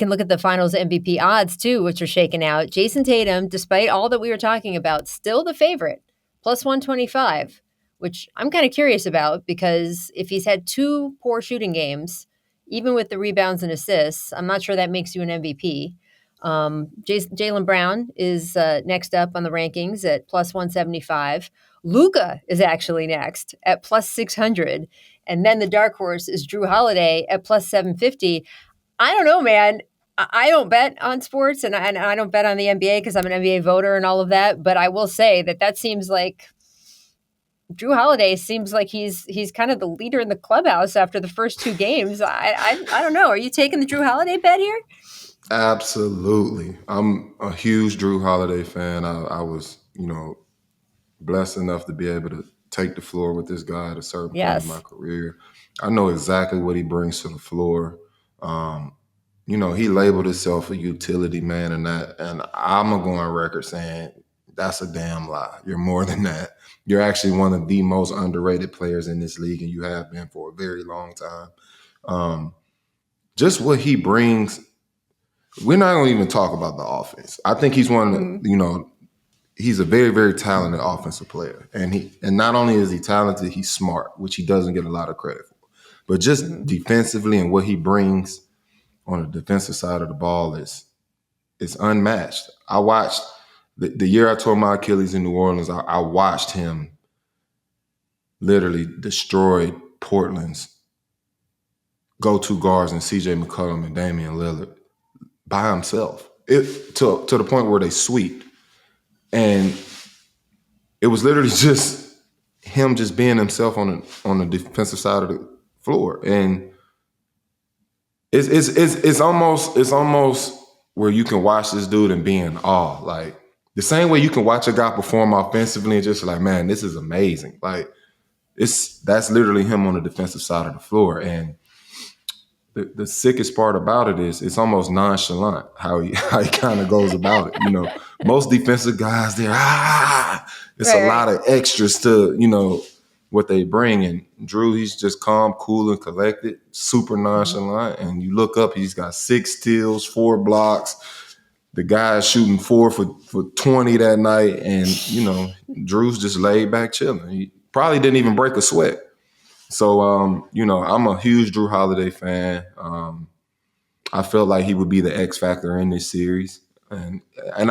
can look at the finals MVP odds too, which are shaken out. Jason Tatum, despite all that we were talking about, still the favorite, plus 125, which I'm kind of curious about because if he's had 2 poor shooting games, even with the rebounds and assists, I'm not sure that makes you an MVP. Jaylen Brown is next up on the rankings at plus 175. Luka is actually next at plus 600. And then the dark horse is Jrue Holiday at plus 750. I don't know, man. I don't bet on sports and I don't bet on the NBA because I'm an NBA voter and all of that. But I will say that seems like Jrue Holiday seems like he's kind of the leader in the clubhouse after the first 2 games. I don't know. Are you taking the Jrue Holiday bet here? Absolutely. I'm a huge Jrue Holiday fan. I was, blessed enough to be able to take the floor with this guy at a certain point in my career. I know exactly what he brings to the floor. He labeled himself a utility man and I'm going to go on record saying that's a damn lie. You're more than that. You're actually one of the most underrated players in this league, and you have been for a very long time. Just what he brings, we're not going to even talk about the offense. I think he's one of the, he's a very, very talented offensive player. And not only is he talented, he's smart, which he doesn't get a lot of credit for. But just defensively and what he brings on the defensive side of the ball is unmatched. I watched the year I tore my Achilles in New Orleans, I watched him literally destroy Portland's go-to guards in CJ McCollum and Damian Lillard by himself. To the point where they swept. And it was literally just him just being himself on the defensive side of the floor. And it's almost where you can watch this dude and be in awe. Like the same way you can watch a guy perform offensively and just like, man, this is amazing. Like that's literally him on the defensive side of the floor. And the sickest part about it is it's almost nonchalant how he kind of goes about it. Most defensive guys, it's a lot of extras to, what they bring. And Jrue, he's just calm, cool, and collected, super nonchalant. And you look up, he's got 6 steals, 4 blocks. The guy's shooting 4 for 20 that night. And, Drew's just laid back chilling. He probably didn't even break a sweat. So, I'm a huge Jrue Holiday fan. I felt like he would be the X factor in this series. And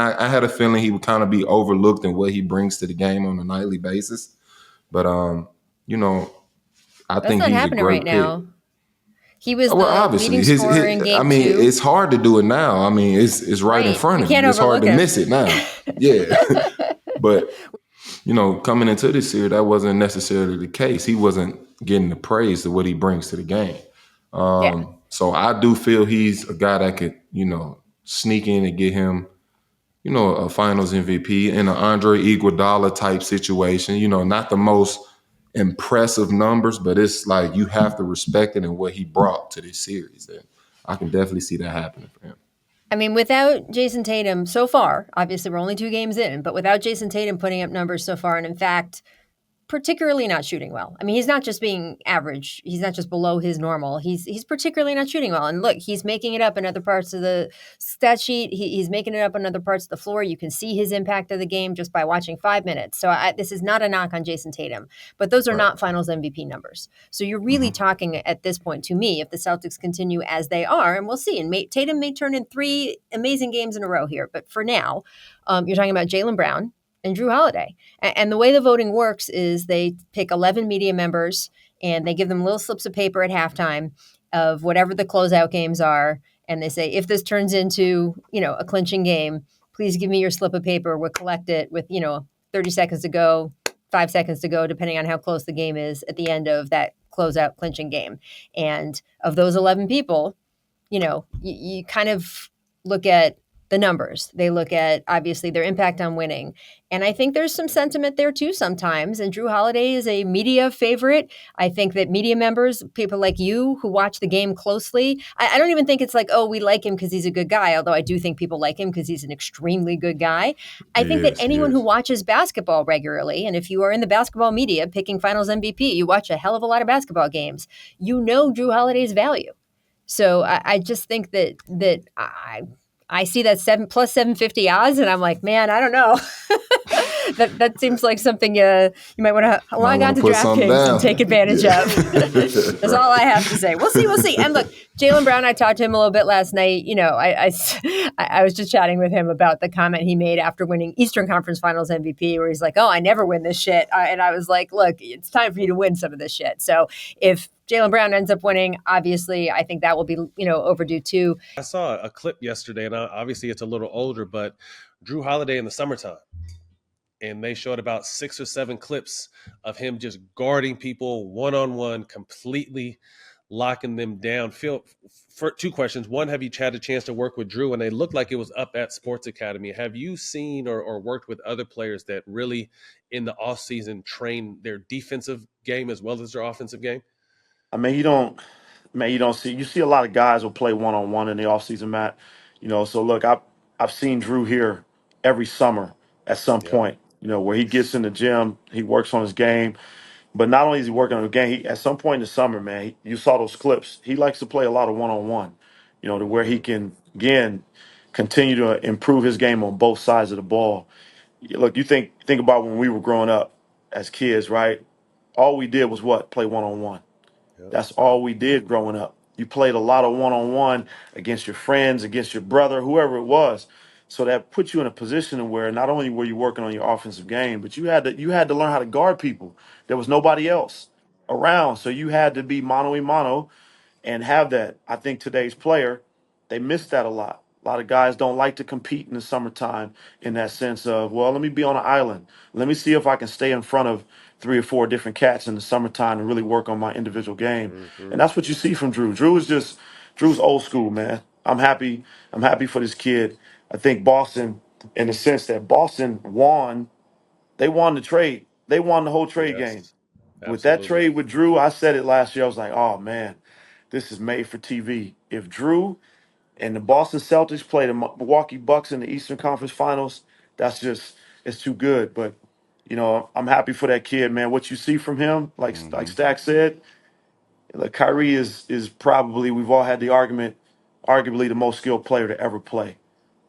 I had a feeling he would kind of be overlooked in what he brings to the game on a nightly basis. But, I think he's a great pick. Now. He was the leading scorer in game 2. It's hard to do it now. It's right in front of you. It's hard to miss it now. Yeah. But, coming into this series, that wasn't necessarily the case. He wasn't getting the praise of what he brings to the game. So I do feel he's a guy that could, sneak in and get him, a finals MVP in an Andre Iguodala type situation. Not the most impressive numbers, but it's like you have to respect it and what he brought to this series. And I can definitely see that happening for him. Without Jason Tatum so far, obviously we're only 2 games in, but without Jason Tatum putting up numbers so far, and in fact, particularly not shooting well. He's not just being average. He's not just below his normal. He's particularly not shooting well. And look, he's making it up in other parts of the stat sheet. He's making it up on other parts of the floor. You can see his impact of the game just by watching 5 minutes. So this is not a knock on Jason Tatum, but those are not finals MVP numbers. So you're really talking at this point to me, if the Celtics continue as they are, and we'll see. And Tatum may turn in 3 amazing games in a row here. But for now, you're talking about Jaylen Brown and Jrue Holiday. And the way the voting works is they pick 11 media members and they give them little slips of paper at halftime of whatever the closeout games are. And they say, if this turns into, a clinching game, please give me your slip of paper. We'll collect it with, 30 seconds to go, 5 seconds to go, depending on how close the game is at the end of that closeout clinching game. And of those 11 people, you kind of look at the numbers. They look at, obviously, their impact on winning. And I think there's some sentiment there, too, sometimes. And Jrue Holiday is a media favorite. I think that media members, people like you who watch the game closely, I don't even think it's like, oh, we like him because he's a good guy, although I do think people like him because he's an extremely good guy. I think that anyone who watches basketball regularly, and if you are in the basketball media picking finals MVP, you watch a hell of a lot of basketball games, Jrue Holiday's value. So I just think that I see that 750 odds, and I'm like, man, I don't know. that seems like something you might want to Might log want on to to put something DraftKings and down. take advantage Yeah. of. That's all I have to say. We'll see. And look, Jaylen Brown, I talked to him a little bit last night. You know, I was just chatting with him about the comment he made after winning Eastern Conference Finals MVP, where he's like, "Oh, I never win this shit," and I was like, "Look, it's time for you to win some of this shit." So if Jaylen Brown ends up winning, obviously, I think that will be, overdue too. I saw a clip yesterday, and obviously it's a little older, but Jrue Holiday in the summertime. And they showed about 6 or 7 clips of him just guarding people one-on-one, completely locking them down. Phil, for 2 questions. One, have you had a chance to work with Jrue? And they looked like it was up at Sports Academy. Have you seen or worked with other players that really in the offseason train their defensive game as well as their offensive game? I mean, you don't see a lot of guys will play one on one in the offseason, Matt. So look, I've seen Jrue here every summer at some Yeah. point, where he gets in the gym, he works on his game. But not only is he working on the game, at some point in the summer, man, you saw those clips. He likes to play a lot of one on one, to where he can again continue to improve his game on both sides of the ball. Look, you think about when we were growing up as kids, right? All we did was what? Play one on one. Yeah. That's all we did growing up. You played a lot of one on one against your friends, against your brother, whoever it was. So that put you in a position where not only were you working on your offensive game, but you had to learn how to guard people. There was nobody else around, so you had to be mano a mano and have that. I think today's player, they miss that a lot. A lot of guys don't like to compete in the summertime in that sense of, well, let me be on an island. Let me see if I can stay in front of 3 or 4 different cats in the summertime and really work on my individual game. Mm-hmm. And that's what you see from Jrue. Drew's old school, man. I'm happy. I'm happy for this kid. I think Boston, in the sense that Boston won, they won the trade. They won the whole trade game. Yes, With that absolutely. trade with Jrue, I said it last year. I was like, oh man, this is made for TV. If Jrue and the Boston Celtics play the Milwaukee Bucks in the Eastern Conference Finals, it's too good. But I'm happy for that kid, man. What you see from him, like Stak said, like Kyrie is probably, we've all had the argument, arguably the most skilled player to ever play.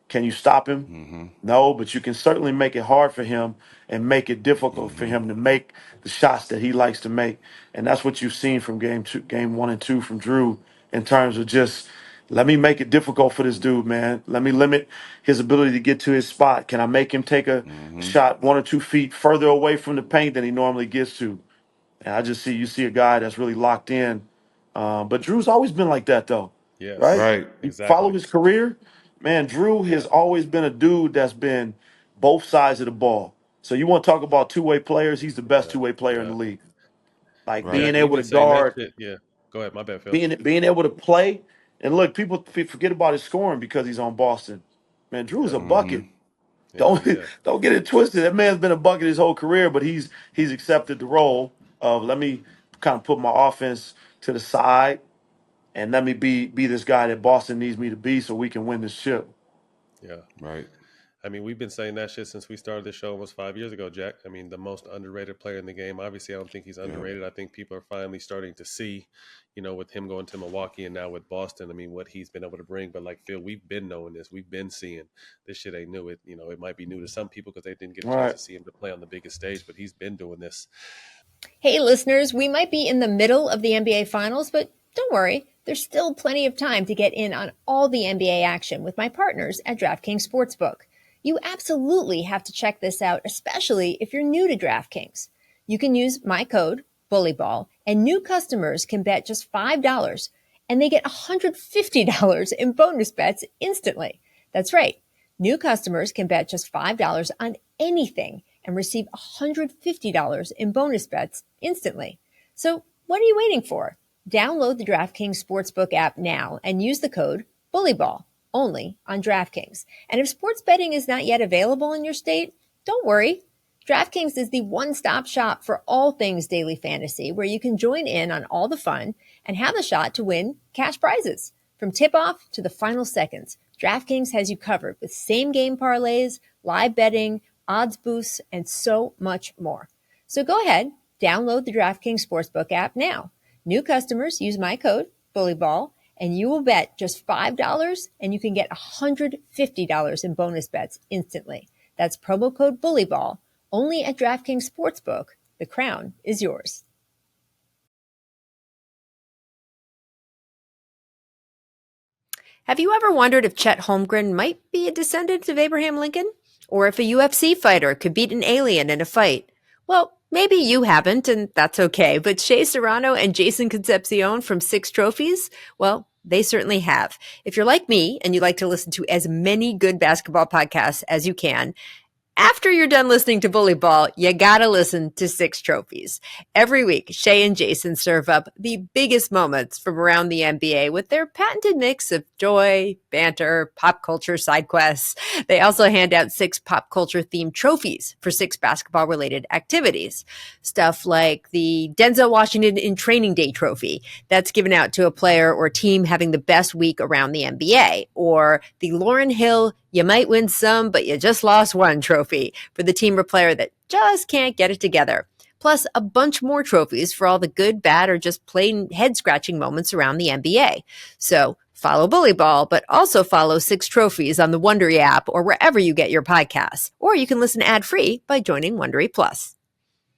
Can you stop him? No, but you can certainly make it hard for him and make it difficult for him to make the shots that he likes to make. And that's what you've seen from game 1 and 2 from Jrue, in terms of just, let me make it difficult for this dude, man. Let me limit his ability to get to his spot. Can I make him take a shot 1 or 2 feet further away from the paint than he normally gets to? And you see a guy that's really locked in. But Drew's always been like that, though, Yes, right? Right. You follow exactly. his career, man. Drew has Yeah, always been a dude that's been both sides of the ball. So you want to talk about two-way players? He's the best yeah, two-way player in yeah. the league. Like Right. being Jack, we've able been to saying that guard, shit. Yeah, go ahead. My bad, Phil. being able to play. And look, people forget about his scoring because he's on Boston. Man, Drew's Yeah, a bucket. yeah, Don't yeah, don't get it twisted. That man's been a bucket his whole career, but he's accepted the role of, let me kind of put my offense to the side and let me be this guy that Boston needs me to be so we can win this ship. yeah. Right. I mean, we've been saying that shit since we started the show almost 5 years ago, Jack. I mean, the most underrated player in the game. Obviously, I don't think he's Yeah. underrated. I think people are finally starting to see, with him going to Milwaukee and now with Boston, I mean, what he's been able to bring. But like Phil, we've been knowing this. We've been seeing this shit ain't new. It might be new to some people because they didn't get a All chance right. to see him to play on the biggest stage, but he's been doing this. Hey, listeners, we might be in the middle of the NBA Finals, but don't worry. There's still plenty of time to get in on all the NBA action with my partners at DraftKings Sportsbook. You absolutely have to check this out, especially if you're new to DraftKings. You can use my code, BULLYBALL, and new customers can bet just $5 and they get $150 in bonus bets instantly. That's right. New customers can bet just $5 on anything and receive $150 in bonus bets instantly. So what are you waiting for? Download the DraftKings Sportsbook app now and use the code BULLYBALL only on DraftKings. And if sports betting is not yet available in your state, don't worry. DraftKings is the one-stop shop for all things daily fantasy, where you can join in on all the fun and have a shot to win cash prizes. From tip-off to the final seconds, DraftKings has you covered with same-game parlays, live betting, odds boosts, and so much more. So go ahead, download the DraftKings Sportsbook app now. New customers use my code, BULLYBALL, and you will bet just $5 and you can get $150 in bonus bets instantly. That's promo code BULLYBALL only at DraftKings Sportsbook. The crown is yours. Have you ever wondered if Chet Holmgren might be a descendant of Abraham Lincoln? Or if a UFC fighter could beat an alien in a fight? Well, maybe you haven't, and that's okay. But Shea Serrano and Jason Concepcion from Six Trophies, well, they certainly have. If you're like me and you like to listen to as many good basketball podcasts as you can, after you're done listening to Bully Ball, you gotta listen to Six Trophies. Every week, Shay and Jason serve up the biggest moments from around the NBA with their patented mix of joy, banter, pop culture side quests. They also hand out 6 pop culture themed trophies for 6 basketball related activities. Stuff like the Denzel Washington in Training Day trophy that's given out to a player or team having the best week around the NBA, or the Lauryn Hill You Might Win Some, but You Just Lost One trophy for the team or player that just can't get it together. Plus a bunch more trophies for all the good, bad, or just plain head-scratching moments around the NBA. So follow Bully Ball, but also follow 6 Trophies on the Wondery app or wherever you get your podcasts. Or you can listen ad-free by joining Wondery Plus.